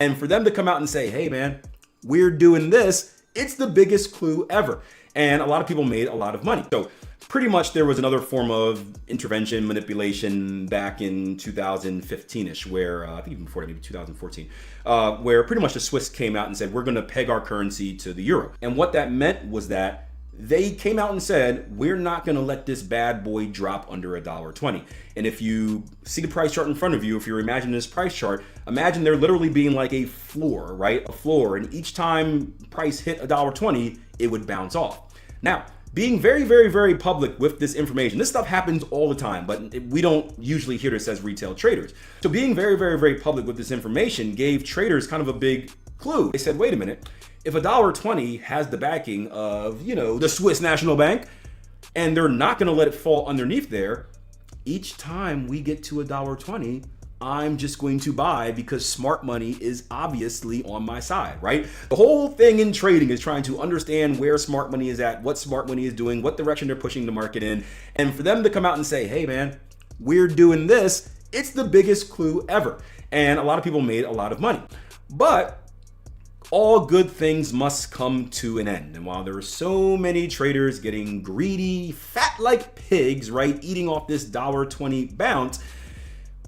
And for them to come out and say, hey man, we're doing this, it's the biggest clue ever. And a lot of people made a lot of money. So pretty much there was another form of intervention, manipulation back in 2015-ish, where I think even before that, maybe 2014, where pretty much the Swiss came out and said, we're gonna peg our currency to the euro. And what that meant was that they came out and said, we're not gonna let this bad boy drop under $1.20. And if you see the price chart in front of you, if you're imagining this price chart, imagine there literally being like a floor, right? A floor, and each time price hit $1.20, it would bounce off. Now, being very, very, very public with this information, this stuff happens all the time, but we don't usually hear this as retail traders. So being very, very, very public with this information gave traders kind of a big clue. They said, wait a minute, if $1.20 has the backing of, the Swiss National Bank, and they're not gonna let it fall underneath there, each time we get to $1.20, I'm just going to buy because smart money is obviously on my side, right? The whole thing in trading is trying to understand where smart money is at, what smart money is doing, what direction they're pushing the market in. And for them to come out and say, hey man, we're doing this, it's the biggest clue ever. And a lot of people made a lot of money. But all good things must come to an end. And while there are so many traders getting greedy, fat like pigs, right, eating off this $1.20 bounce,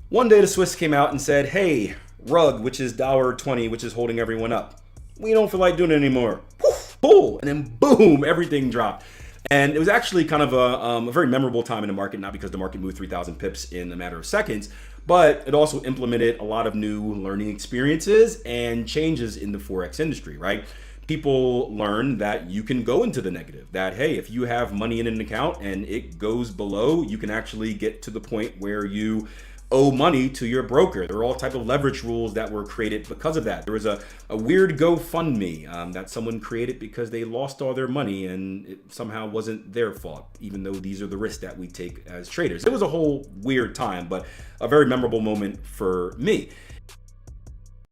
one day the Swiss came out and said, hey, rug, which is $1.20, which is holding everyone up, we don't feel like doing it anymore. Poof, boom, and then boom, everything dropped. And it was actually kind of a very memorable time in the market, not because the market moved 3,000 pips in a matter of seconds, but it also implemented a lot of new learning experiences and changes in the Forex industry, right? People learn that you can go into the negative, that, hey, if you have money in an account and it goes below, you can actually get to the point where you owe money to your broker. There are all type of leverage rules that were created because of that. There was a weird GoFundMe that someone created because they lost all their money and it somehow wasn't their fault, even though these are the risks that we take as traders. It was a whole weird time, but a very memorable moment for me.